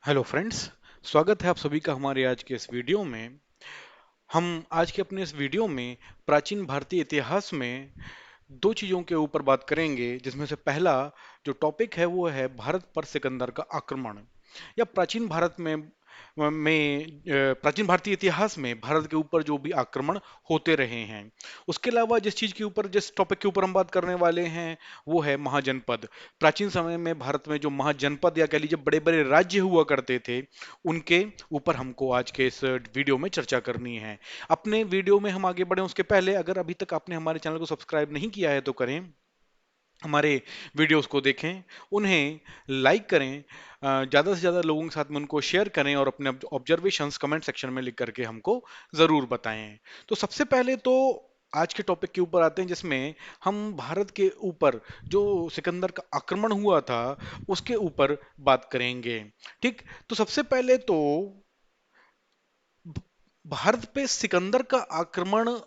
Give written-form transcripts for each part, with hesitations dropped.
Hello friends. स्वागत है आप सभी का हमारे आज के इस वीडियो में। हम आज के अपने इस वीडियो में प्राचीन भारतीय इतिहास में दो चीज़ों के ऊपर बात करेंगे, जिसमें से पहला जो टॉपिक है वो है भारत पर सिकंदर का आक्रमण, या प्राचीन भारत प्राचीन भारतीय इतिहास में भारत के ऊपर जो भी आक्रमण होते रहे हैं। उसके अलावा जिस टॉपिक के ऊपर हम बात करने वाले हैं वो है महाजनपद। प्राचीन समय में भारत में जो महाजनपद या कह लीजिए बड़े बड़े राज्य हुआ करते थे, उनके ऊपर हमको आज के इस वीडियो में चर्चा करनी है। अपने वीडियो में हम आगे बढ़े उसके पहले अगर अभी तक आपने हमारे चैनल को सब्सक्राइब नहीं किया है तो करें, हमारे वीडियोस को देखें, उन्हें लाइक करें, ज़्यादा से ज़्यादा लोगों के साथ में उनको शेयर करें और अपने ऑब्जर्वेशंस कमेंट सेक्शन में लिख करके हमको ज़रूर बताएं। तो सबसे पहले तो आज के टॉपिक के ऊपर आते हैं, जिसमें हम भारत के ऊपर जो सिकंदर का आक्रमण हुआ था उसके ऊपर बात करेंगे। ठीक, तो सबसे पहले तो भारत पे सिकंदर का आक्रमण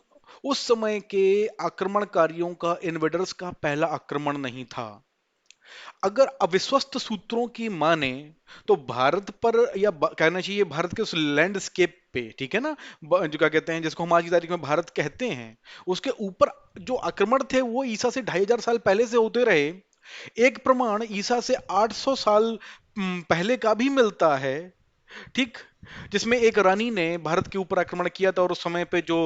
उस समय के आक्रमणकारियों का, इन्वेडर्स का पहला आक्रमण नहीं था। अगर अविश्वस्त सूत्रों की माने तो भारत पर, या कहना चाहिए भारत के उस लैंडस्केप पे, ठीक है ना, जो क्या कहते हैं, जिसको हम आज की तारीख में भारत कहते हैं, उसके ऊपर जो आक्रमण थे वो ईसा से 2500 साल पहले से होते रहे। एक प्रमाण ईसा से 800 साल पहले का भी मिलता है। ठीक, जिसमें एक रानी ने भारत के ऊपर आक्रमण किया था और उस समय पे जो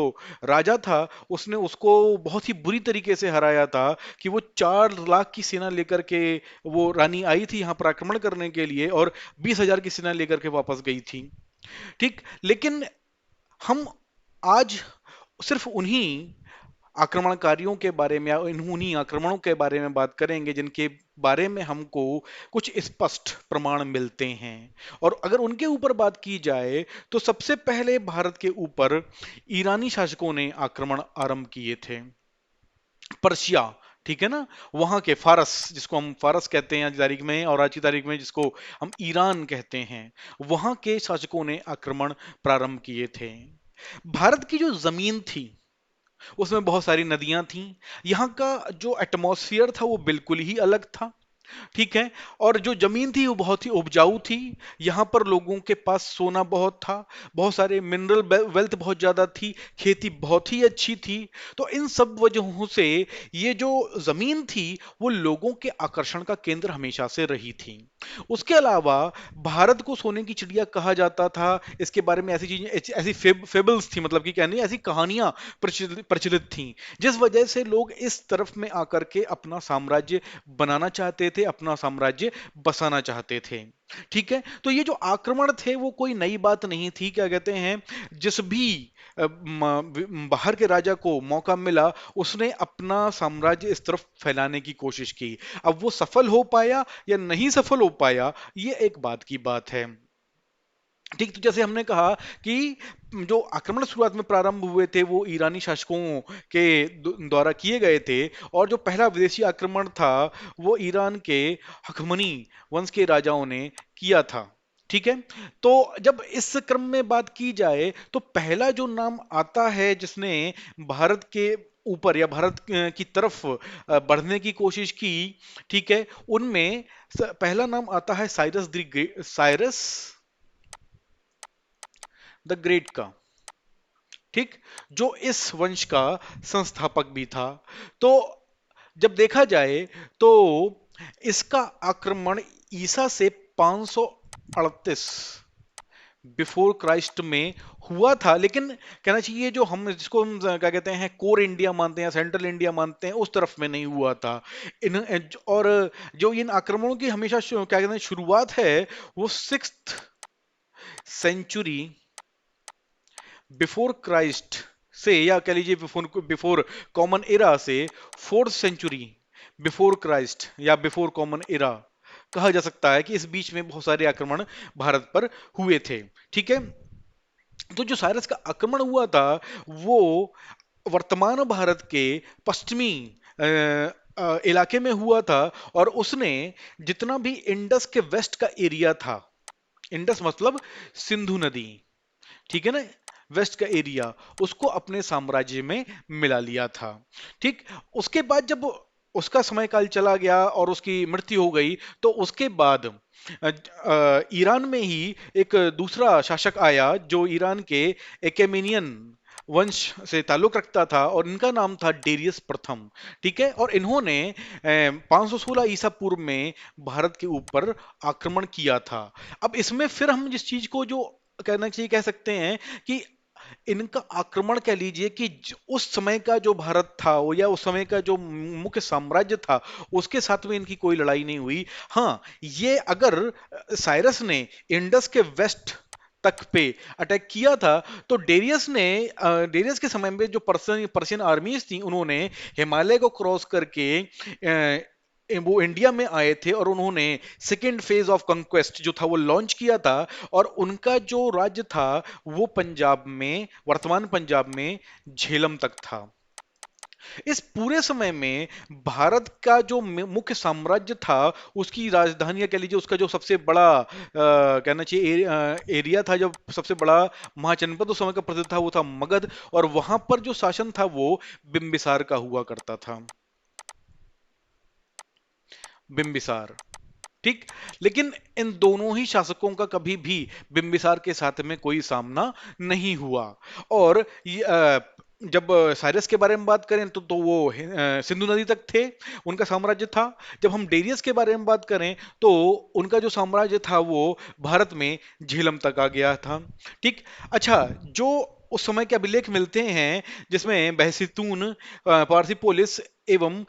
राजा था उसने उसको बहुत ही बुरी तरीके से हराया था कि वो 4 लाख की सेना लेकर के, वो रानी आई थी यहाँ पर आक्रमण करने के लिए और 20,000 की सेना लेकर के वापस गई थी। ठीक, लेकिन हम आज सिर्फ उन्हीं आक्रमणकारियों के बारे में या उन्हीं आक्रमणों के बारे में बात करेंगे जिनके बारे में हमको कुछ स्पष्ट प्रमाण मिलते हैं। और अगर उनके ऊपर बात की जाए तो सबसे पहले भारत के ऊपर ईरानी शासकों ने आक्रमण आरंभ किए थे। पर्शिया, ठीक है ना, वहां के फारस, जिसको हम फारस कहते हैं आज की तारीख में, और आज की तारीख में जिसको हम ईरान कहते हैं, वहां के शासकों ने आक्रमण प्रारंभ किए थे। भारत की जो जमीन थी उसमें बहुत सारी नदियां थीं। यहाँ का जो एटमॉस्फेयर था वो बिल्कुल ही अलग था। ठीक है, और जो जमीन थी वो बहुत ही उपजाऊ थी। यहाँ पर लोगों के पास सोना बहुत था, बहुत सारे मिनरल वेल्थ बहुत ज्यादा थी, खेती बहुत ही अच्छी थी। तो इन सब वजहों से ये जो जमीन थी वो लोगों के आकर्षण का केंद्र हमेशा से रही थी। उसके अलावा भारत को सोने की चिड़िया कहा जाता था। इसके बारे में ऐसी चीजें, ऐसी फेबल्स थी, मतलब कि कहने ऐसी कहानियां प्रचलित थी, जिस वजह से लोग इस तरफ में आकर के अपना साम्राज्य बनाना चाहते थे, अपना साम्राज्य बसाना चाहते थे। ठीक है, तो ये जो आक्रमण थे वो कोई नई बात नहीं थी। क्या कहते हैं, जिस भी बाहर के राजा को मौका मिला उसने अपना साम्राज्य इस तरफ फैलाने की कोशिश की। अब वो सफल हो पाया या नहीं सफल हो पाया, ये एक बात की बात है। ठीक, तो जैसे हमने कहा कि जो आक्रमण शुरुआत में प्रारंभ हुए थे वो ईरानी शासकों के द्वारा किए गए थे, और जो पहला विदेशी आक्रमण था वो ईरान के हखमनी वंश के राजाओं ने किया था। ठीक है, तो जब इस क्रम में बात की जाए तो पहला जो नाम आता है जिसने भारत के ऊपर या भारत की तरफ बढ़ने की कोशिश की, ठीक है, उनमें पहला नाम आता है साइरस द ग्रेट का। ठीक, जो इस वंश का संस्थापक भी था। तो जब देखा जाए तो इसका आक्रमण ईसा से 538 बिफोर क्राइस्ट में हुआ था, लेकिन कहना चाहिए जो हम, जिसको हम क्या कहते हैं, कोर इंडिया मानते हैं, सेंट्रल इंडिया मानते हैं, उस तरफ में नहीं हुआ था। इन और जो इन आक्रमणों की हमेशा क्या कहते हैं शुरुआत है, वो 6th सेंचुरी बिफोर क्राइस्ट से, या कह लीजिए बिफोर बिफोर कॉमन एरा से 4th सेंचुरी बिफोर क्राइस्ट या बिफोर कॉमन एरा कहा जा सकता है कि इस बीच में बहुत सारे आक्रमण भारत पर हुए थे। ठीक है, तो जो साइरस का आक्रमण हुआ था वो वर्तमान भारत के पश्चिमी इलाके में हुआ था, और उसने जितना भी इंडस के वेस्ट का एरिया था, इंडस मतलब सिंधु नदी, ठीक है ना, वेस्ट का एरिया, उसको अपने साम्राज्य में मिला लिया था। ठीक, उसके बाद जब उसका समय काल चला गया और उसकी मृत्यु हो गई, तो उसके बाद ईरान में ही एक दूसरा शासक आया जो ईरान के एकेमेनियन वंश से ताल्लुक रखता था, और इनका नाम था डेरियस प्रथम। ठीक है, और इन्होंने 516 ईसा पूर्व में भारत के ऊपर आक्रमण किया था। अब इसमें फिर हम जिस चीज को जो कहना चाहिए, कह सकते हैं कि इनका आक्रमण कह लीजिए कि उस समय का जो भारत था वो, या उस समय का जो मुख्य साम्राज्य था, उसके साथ में इनकी कोई लड़ाई नहीं हुई। हाँ, ये अगर साइरस ने इंडस के वेस्ट तक पे अटैक किया था, तो डेरियस के समय में जो पर्शियन पर्शियन आर्मीज थी, उन्होंने हिमालय को क्रॉस करके वो इंडिया में आए थे, और उन्होंने सेकेंड फेज ऑफ कंक्वेस्ट जो था वो लॉन्च किया था। और उनका जो राज्य था वो पंजाब में, वर्तमान पंजाब में झेलम तक था। इस पूरे समय में भारत का जो मुख्य साम्राज्य था, उसकी राजधानी, या कह लीजिए उसका जो सबसे बड़ा कहना चाहिए एरिया था, जो सबसे बड़ा महाजनपद उस समय का प्रसिद्ध था, वो था मगध। और वहां पर जो शासन था वो बिंबिसार का हुआ करता था। बिंबिसार। ठीक। लेकिन इन दोनों ही शासकों का कभी भी बिंबिसार के साथ में कोई सामना नहीं हुआ। और जब साइरस के बारे में बात करें तो वो सिंधु नदी तक थे, उनका साम्राज्य था। जब हम डेरियस के बारे में बात करें तो उनका जो साम्राज्य था वो भारत में झेलम तक आ गया था। ठीक। अच्छा, जो उस समय के अभिलेख मिलते हैं जिसमें बहसीतून, पारसिपोलिस एवं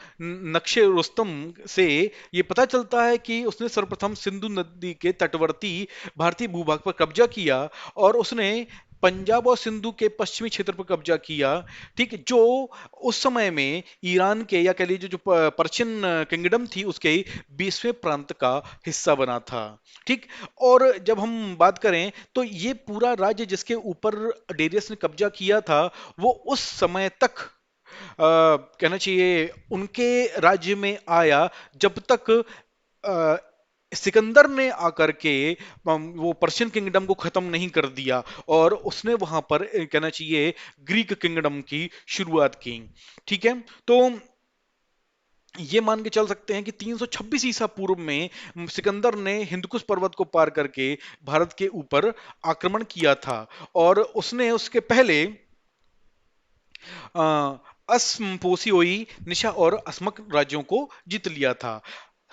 नक्शे रुस्तम से ये पता चलता है कि उसने सर्वप्रथम सिंधु नदी के तटवर्ती भारतीय भूभाग पर कब्जा किया, और उसने पंजाब और सिंधु के पश्चिमी क्षेत्र पर कब्जा किया। ठीक, जो उस समय में ईरान के, या कह लीजिए जो पर्शियन किंगडम थी, उसके 20वें प्रांत का हिस्सा बना था। ठीक। और जब हम बात करें तो ये पूरा राज्य जिसके ऊपर डेरियस ने कब्जा किया था, वो उस समय तक कहना चाहिए उनके राज्य में आया जब तक अ, सिकंदर ने आकर के वो पर्शियन किंगडम को खत्म नहीं कर दिया, और उसने वहां पर कहना चाहिए ग्रीक किंगडम की शुरुआत की। ठीक है, तो ये मान के चल सकते हैं कि 326 ईसा पूर्व में सिकंदर ने हिंदकुश पर्वत को पार करके भारत के ऊपर आक्रमण किया था। और उसने उसके पहले असमपोसियोई, निशा और असमक राज्यों को जीत लिया था।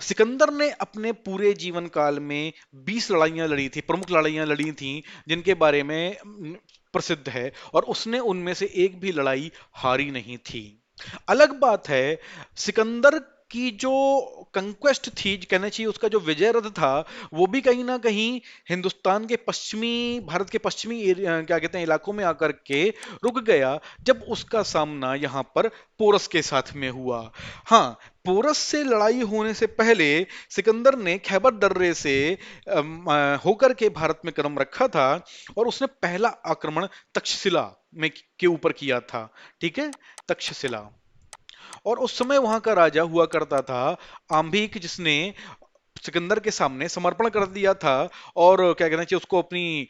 सिकंदर ने अपने पूरे जीवन काल में 20 लड़ाइयां लड़ी थी, प्रमुख लड़ाइयां लड़ी थी, जिनके बारे में प्रसिद्ध है, और उसने उनमें से एक भी लड़ाई हारी नहीं थी। अलग बात है, सिकंदर की जो कंक्वेस्ट थी, कहना चाहिए उसका जो विजय रथ था, वो भी कहीं ना कहीं हिंदुस्तान के पश्चिमी, भारत के पश्चिमी क्या कहते हैं, इलाकों में आकर के रुक गया, जब उसका सामना यहाँ पर पोरस के साथ में हुआ। हाँ, पोरस से लड़ाई होने से पहले सिकंदर ने खैबर दर्रे से होकर के भारत में कदम रखा था, और उसने पहला आक्रमण तक्षशिला में के ऊपर किया था। ठीक है, तक्षशिला। और उस समय वहां का राजा हुआ करता था आम्भिक, जिसने सिकंदर के सामने समर्पण कर दिया था, और क्या कहना चाहिए उसको अपनी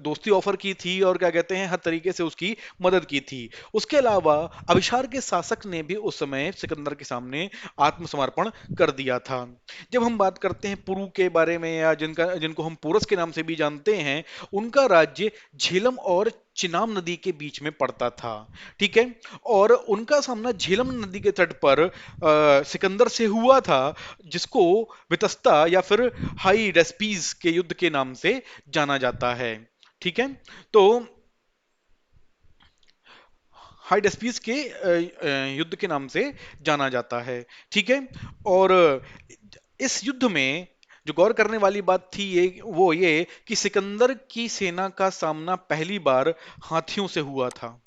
दोस्ती ऑफर की थी, और क्या कहते हैं हर तरीके से उसकी मदद की थी। उसके अलावा अभिशार के शासक ने भी उस समय सिकंदर के सामने आत्मसमर्पण कर दिया था। जब हम बात करते हैं पुरु के बारे में, या जिनको हम पुरस के नाम से भी जानते हैं, उनका राज्य झेलम और चिनाब नदी के बीच में पड़ता था। ठीक है, और उनका सामना झेलम नदी के तट पर सिकंदर से हुआ था, जिसको वितस्ता या फिर हाई डेस्पीज के युद्ध के नाम से जाना जाता है। ठीक है, तो हाई डेस्पीज के युद्ध के नाम से जाना जाता है। ठीक है, और इस युद्ध में जो गौर करने वाली बात थी, ये कि सिकंदर की सेना का सामना पहली बार हाथियों से हुआ था।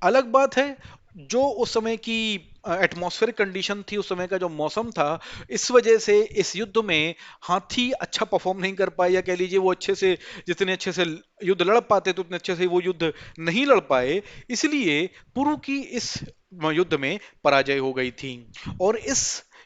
अलग बात है, जो उस समय की एटमॉस्फेरिक कंडीशन थी, उस समय का जो मौसम था, इस वजह से इस युद्ध में हाथी अच्छा परफॉर्म नहीं कर पाए, या कह लीजिए वो अच्छे से, जितने अच्छे से युद्ध लड़ पाते थे उतने अच्छे से वो युद्ध नहीं लड़ पाए। इसलिए पुरु की इस युद्ध में पराजय हो गई थी। और इस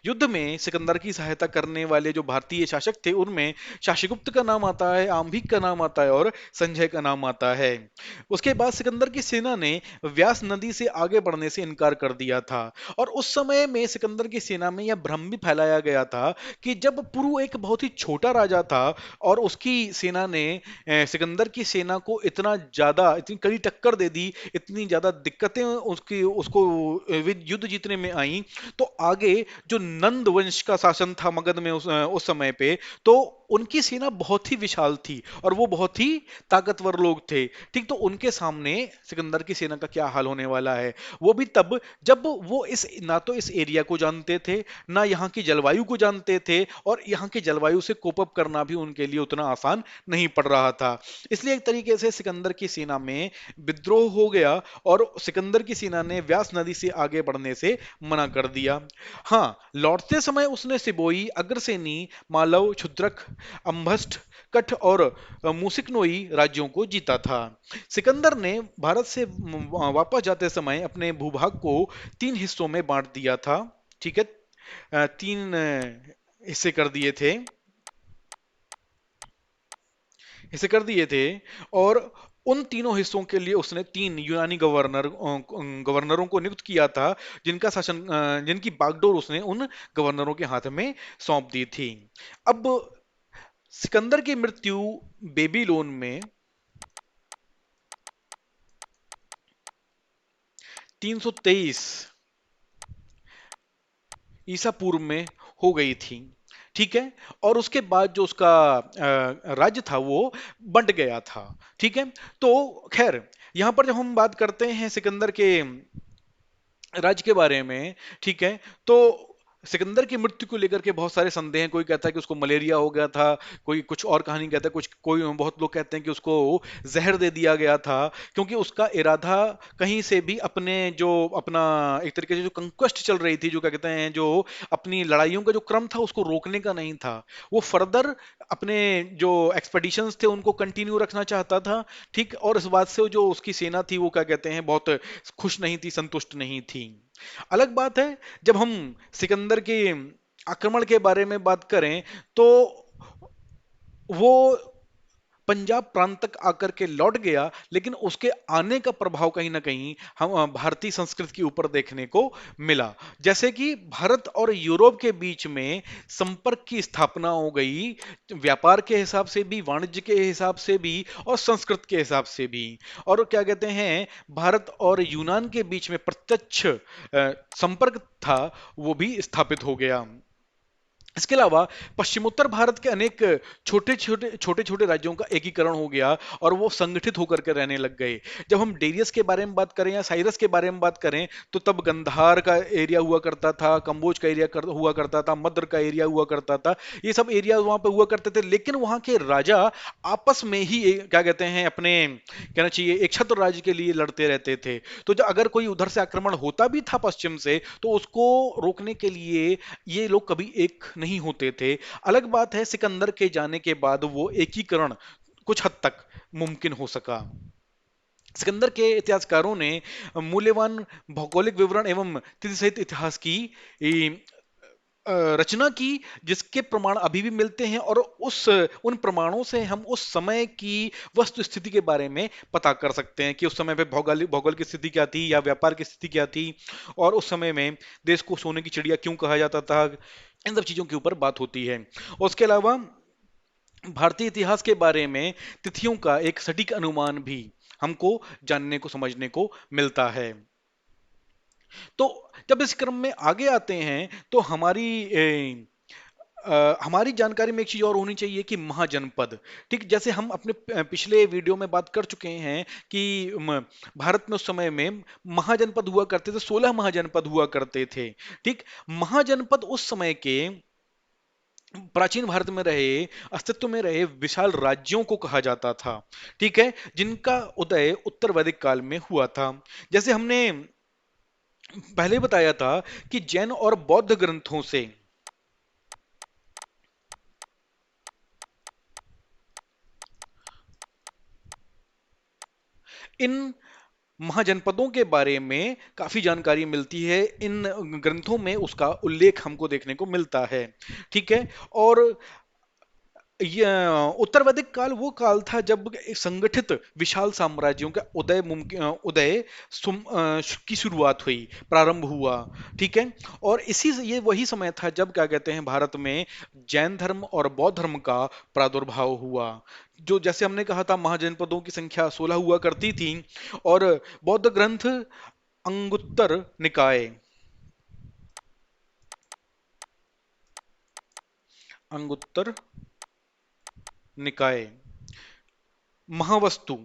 युद्ध में सिकंदर की सहायता करने वाले जो भारतीय शासक थे उनमें शाशिगुप्त का नाम आता है, आम्भिक का नाम आता है और संजय का नाम आता है। उसके बाद सिकंदर की सेना ने व्यास नदी से आगे बढ़ने से इनकार कर दिया था और उस समय में सिकंदर की सेना में यह भ्रम भी फैलाया गया था कि जब पुरु एक बहुत ही छोटा राजा था और उसकी सेना ने सिकंदर की सेना को इतना ज्यादा इतनी कड़ी टक्कर दे दी, इतनी ज्यादा दिक्कतें उसकी उसको युद्ध जीतने में आई, तो आगे जो नंद वंश का शासन था मगध में उस समय पे, तो उनकी सेना बहुत ही विशाल थी और वो बहुत ही ताकतवर लोग थे। ठीक, तो उनके सामने सिकंदर की सेना का क्या हाल होने वाला है, वो भी तब जब वो इस ना तो इस एरिया को जानते थे, ना यहाँ की जलवायु को जानते थे, और यहाँ की जलवायु से कोप अप करना भी उनके लिए उतना आसान नहीं पड़ रहा था। इसलिए एक तरीके से सिकंदर की सेना में विद्रोह हो गया और सिकंदर की सेना ने व्यास नदी से आगे बढ़ने से मना कर दिया। हाँ, लौटते समय उसने सिबोई, अग्रसेनी, मालव, क्षुद्रक, अंबस्ट, कठ और मुसिकनोई राज्यों को जीता था। सिकंदर ने भारत से वापस जाते समय अपने भूभाग को 3 हिस्सों में बांट दिया था। ठीक है, 3 हिस्से कर दिए थे, और उन तीनों हिस्सों के लिए उसने 3 यूनानी गवर्नरों को नियुक्त किया था, जिनकी बागडोर उसने उन गवर्नरों के हाथ में सौंप दी थी। अब सिकंदर की मृत्यु बेबीलोन में 323 ईसा पूर्व में हो गई थी। ठीक है, और उसके बाद जो उसका राज्य था वो बंट गया था। ठीक है, तो खैर यहां पर जब हम बात करते हैं सिकंदर के राज्य के बारे में, ठीक है, तो सिकंदर की मृत्यु को लेकर के बहुत सारे संदेह हैं। कोई कहता है कि उसको मलेरिया हो गया था, कोई कुछ और कहानी कहता है, कुछ कोई बहुत लोग कहते हैं कि उसको जहर दे दिया गया था, क्योंकि उसका इरादा कहीं से भी अपने जो अपना एक तरीके से जो कंक्वेस्ट चल रही थी, जो क्या कहते हैं, जो अपनी लड़ाइयों का जो क्रम था उसको रोकने का नहीं था। वो फर्दर अपने जो एक्सपेडिशंस थे उनको कंटिन्यू रखना चाहता था। ठीक, और इस बात से जो उसकी सेना थी वो क्या कहते हैं बहुत खुश नहीं थी, संतुष्ट नहीं थी। अलग बात है जब हम सिकंदर के आक्रमण के बारे में बात करें, तो वो पंजाब प्रांत तक आकर के लौट गया, लेकिन उसके आने का प्रभाव कहीं ना कहीं हम भारतीय संस्कृति के ऊपर देखने को मिला। जैसे कि भारत और यूरोप के बीच में संपर्क की स्थापना हो गई, व्यापार के हिसाब से भी, वाणिज्य के हिसाब से भी और संस्कृत के हिसाब से भी। और क्या कहते हैं, भारत और यूनान के बीच में प्रत्यक्ष संपर्क था, वो भी स्थापित हो गया। इसके अलावा पश्चिमोत्तर भारत के अनेक छोटे छोटे राज्यों का एकीकरण हो गया और वो संगठित होकर के रहने लग गए। जब हम डेरियस के बारे में बात करें या साइरस के बारे में बात करें, तो तब गंधार का एरिया हुआ करता था, कंबोज का हुआ करता था, मद्र का एरिया हुआ करता था। ये सब एरिया वहां पे हुआ करते थे, लेकिन वहां के राजा आपस में ही क्या कहते हैं, अपने कहना चाहिए एक छत्र राज्य के लिए लड़ते रहते थे। तो जब अगर कोई उधर से आक्रमण होता भी था पश्चिम से, तो उसको रोकने के लिए ये लोग कभी एक नहीं होते थे। अलग बात है सिकंदर के जाने के बाद वो एकीकरण कुछ हद तक मुमकिन हो सका। सिकंदर के इतिहासकारों ने मूल्यवान भौगोलिक विवरण एवं तिथि सहित इतिहास की रचना की, जिसके प्रमाण अभी भी मिलते हैं, और उन प्रमाणों से हम उस समय की वस्तु स्थिति के बारे में पता कर सकते हैं कि उस समय पे भौगोल की स्थिति क्या थी या व्यापार की स्थिति क्या थी, और उस समय में देश को सोने की चिड़िया क्यों कहा जाता था। इन सब चीजों के ऊपर बात होती है। उसके अलावा भारतीय इतिहास के बारे में तिथियों का एक सटीक अनुमान भी हमको जानने को समझने को मिलता है। तो जब इस क्रम में आगे आते हैं, तो हमारी जानकारी में एक चीज और होनी चाहिए कि महाजनपद। ठीक, जैसे हम अपने पिछले वीडियो में बात कर चुके हैं कि भारत में उस समय में महाजनपद हुआ करते थे, 16 महाजनपद हुआ करते थे। ठीक, महाजनपद उस समय के प्राचीन भारत में रहे, अस्तित्व में रहे विशाल राज्यों को कहा जाता था। ठीक है, जिनका उदय उत्तर वैदिक काल में हुआ था। जैसे हमने पहले बताया था कि जैन और बौद्ध ग्रंथों से इन महाजनपदों के बारे में काफी जानकारी मिलती है, इन ग्रंथों में उसका उल्लेख हमको देखने को मिलता है। ठीक है। और ये उत्तर वैदिक काल वो काल था जब एक संगठित विशाल साम्राज्यों का उदय की शुरुआत हुई, प्रारंभ हुआ। ठीक है। और ये वही समय था जब क्या कहते हैं भारत में जैन धर्म और बौद्ध धर्म का प्रादुर्भाव हुआ। जो जैसे हमने कहा था महाजनपदों की संख्या 16 हुआ करती थी। और बौद्ध ग्रंथ अंगुत्तर निकाय, अंगुत्तर निकाय, महावस्तु,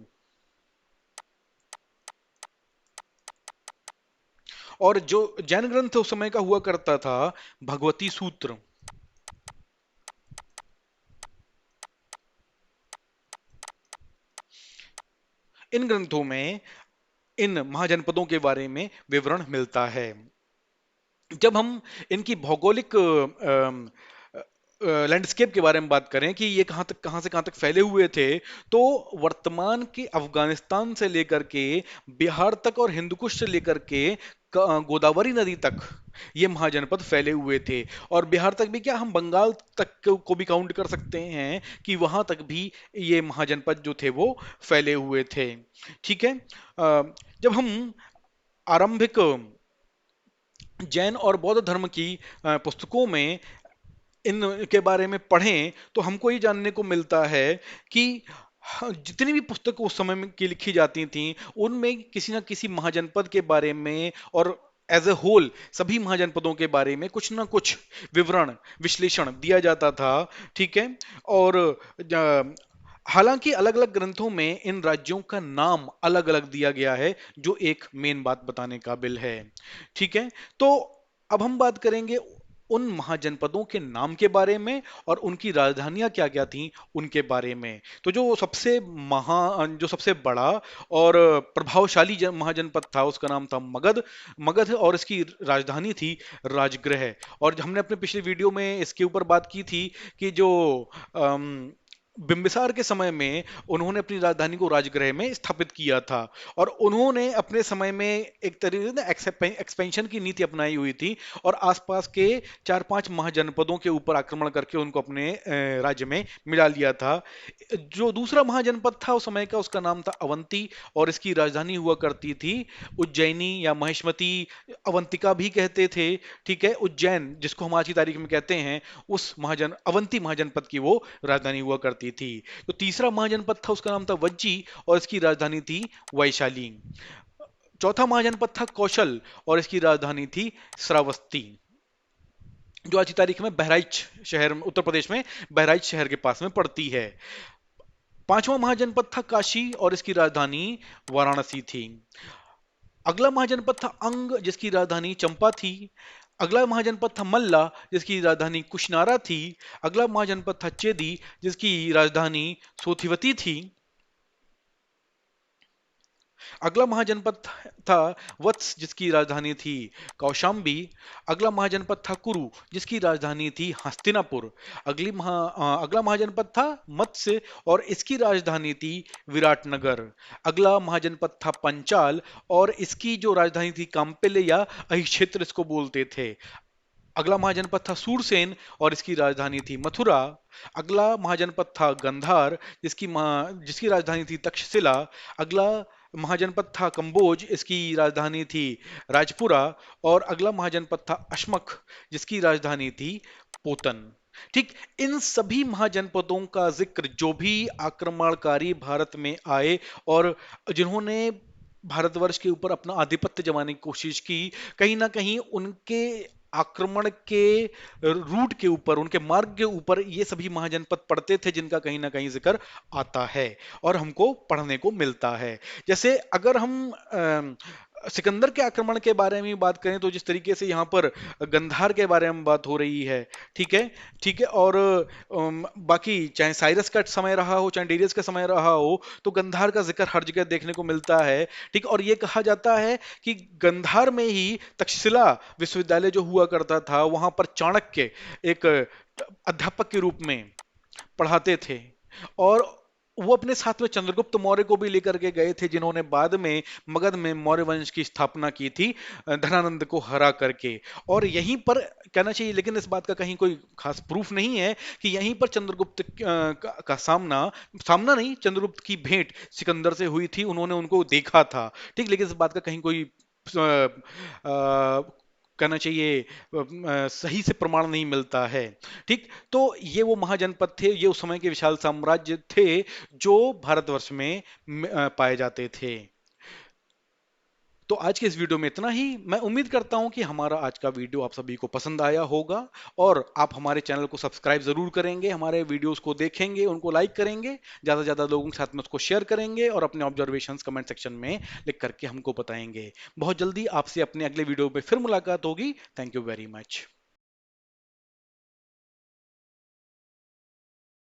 और जो जैन ग्रंथ उस समय का हुआ करता था भगवती सूत्र। इन ग्रंथों में इन महाजनपदों के बारे में विवरण मिलता है। जब हम इनकी भौगोलिक लैंडस्केप के बारे में बात करें कि ये कहाँ से कहाँ तक फैले हुए थे, तो वर्तमान के अफगानिस्तान से लेकर के बिहार तक और हिंदुकुश से लेकर के गोदावरी नदी तक ये महाजनपद फैले हुए थे। और बिहार तक भी क्या, हम बंगाल तक को भी काउंट कर सकते हैं कि वहां तक भी ये महाजनपद जो थे वो फैले हुए थे। ठीक है। जब हम आरंभिक जैन और बौद्ध धर्म की पुस्तकों में इन के बारे में पढ़ें तो हमको ये जानने को मिलता है कि जितनी भी पुस्तक उस समय में की लिखी जाती थी उनमें किसी ना किसी महाजनपद के बारे में और एज ए होल सभी महाजनपदों के बारे में कुछ ना कुछ विवरण विश्लेषण दिया जाता था। ठीक है। और हालांकि अलग अलग ग्रंथों में इन राज्यों का नाम अलग अलग दिया गया है, जो एक मेन बात बताने काबिल है। ठीक है। तो अब हम बात करेंगे उन महाजनपदों के नाम के बारे में और उनकी राजधानियां क्या क्या थीं उनके बारे में। तो जो सबसे बड़ा और प्रभावशाली महाजनपद था उसका नाम था मगध। मगध, और इसकी राजधानी थी राजगृह। और हमने अपने पिछले वीडियो में इसके ऊपर बात की थी कि जो बिंबिसार के समय में उन्होंने अपनी राजधानी को राजगृह में स्थापित किया था। और उन्होंने अपने समय में एक तरीके से एक्सपेंशन की नीति अपनाई हुई थी और आसपास के 4-5 महाजनपदों के ऊपर आक्रमण करके उनको अपने राज्य में मिला लिया था। जो दूसरा महाजनपद था उस समय का, उसका नाम था अवंती, और इसकी राजधानी हुआ करती थी उज्जैनी या महेशमती, अवंतिका भी कहते थे। ठीक है। उज्जैन जिसको हम आज की तारीख में कहते हैं, उस अवंती महाजनपद की वो राजधानी हुआ करती थी। तो तीसरा महाजनपद था उसका नाम था वज्जी, और इसकी राजधानी थी वैशाली। चौथा महाजनपद था कौशल, और इसकी राजधानी थी श्रावस्ती, जो आज की तारीख में बहराइच शहर में, उत्तर प्रदेश में बहराइच शहर के पास में पड़ती है। पांचवा महाजनपद था काशी, और इसकी राजधानी वाराणसी थी। अगला महाजनपद था अंग, जिसकी राजधानी चंपा थी। अगला महाजनपद था मल्ला, जिसकी राजधानी कुशनारा थी। अगला महाजनपद था चेदी, जिसकी राजधानी सोथिवती थी। अगला महाजनपद था वत्स, जिसकी राजधानी थी कौशाम्बी। अगला महाजनपद था कुरु, जिसकी राजधानी थी हस्तिनापुर। अगला महाजनपद था मत्स्य, और इसकी राजधानी थी विराटनगर। अगला महाजनपद था पंचाल, और इसकी जो राजधानी थी कांपिल्य या अहिक्षेत्र इसको बोलते थे। अगला महाजनपद था सूरसेन, और इसकी राजधानी थी मथुरा। अगला महाजनपद था गंधार, जिसकी राजधानी थी तक्षशिला। अगला महाजनपद था कंबोज, इसकी राजधानी थी राजपुरा। और अगला महाजनपद था अश्मक, जिसकी राजधानी थी पोतन। ठीक। इन सभी महाजनपदों का जिक्र जो भी आक्रमणकारी भारत में आए और जिन्होंने भारतवर्ष के ऊपर अपना आधिपत्य जमाने की कोशिश की, कहीं ना कहीं उनके आक्रमण के रूट के ऊपर, उनके मार्ग के ऊपर ये सभी महाजनपद पड़ते थे, जिनका कहीं ना कहीं जिक्र आता है और हमको पढ़ने को मिलता है। जैसे अगर हम सिकंदर के आक्रमण के बारे में बात करें तो जिस तरीके से यहाँ पर गंधार के बारे में बात हो रही है। ठीक है। ठीक है। और बाकी चाहे साइरस का समय रहा हो चाहे डेरियस का समय रहा हो, तो गंधार का जिक्र हर जगह देखने को मिलता है। ठीक। और ये कहा जाता है कि गंधार में ही तक्षशिला विश्वविद्यालय जो हुआ करता था, वहां पर चाणक्य एक अध्यापक के रूप में पढ़ाते थे। और वो अपने साथ में चंद्रगुप्त मौर्य को भी लेकर के गए थे, जिन्होंने बाद में मगध में मौर्य वंश की स्थापना की थी, धनानंद को हरा करके। और यहीं पर कहना चाहिए, लेकिन इस बात का कहीं कोई खास प्रूफ नहीं है कि यहीं पर चंद्रगुप्त का सामना सामना नहीं, चंद्रगुप्त की भेंट सिकंदर से हुई थी, उन्होंने उनको देखा था। ठीक, लेकिन इस बात का कहीं कोई कहना चाहिए सही से प्रमाण नहीं मिलता है। ठीक, तो ये वो महाजनपद थे, ये उस समय के विशाल साम्राज्य थे जो भारतवर्ष में पाए जाते थे। तो आज के इस वीडियो में इतना ही। मैं उम्मीद करता हूं कि हमारा आज का वीडियो आप सभी को पसंद आया होगा, और आप हमारे चैनल को सब्सक्राइब जरूर करेंगे, हमारे वीडियोस को देखेंगे, उनको लाइक करेंगे, ज़्यादा से ज़्यादा लोगों के साथ में उसको शेयर करेंगे, और अपने ऑब्जर्वेशंस कमेंट सेक्शन में लिख करके हमको बताएंगे। बहुत जल्दी आपसे अपने अगले वीडियो में फिर मुलाकात होगी। Thank you very much.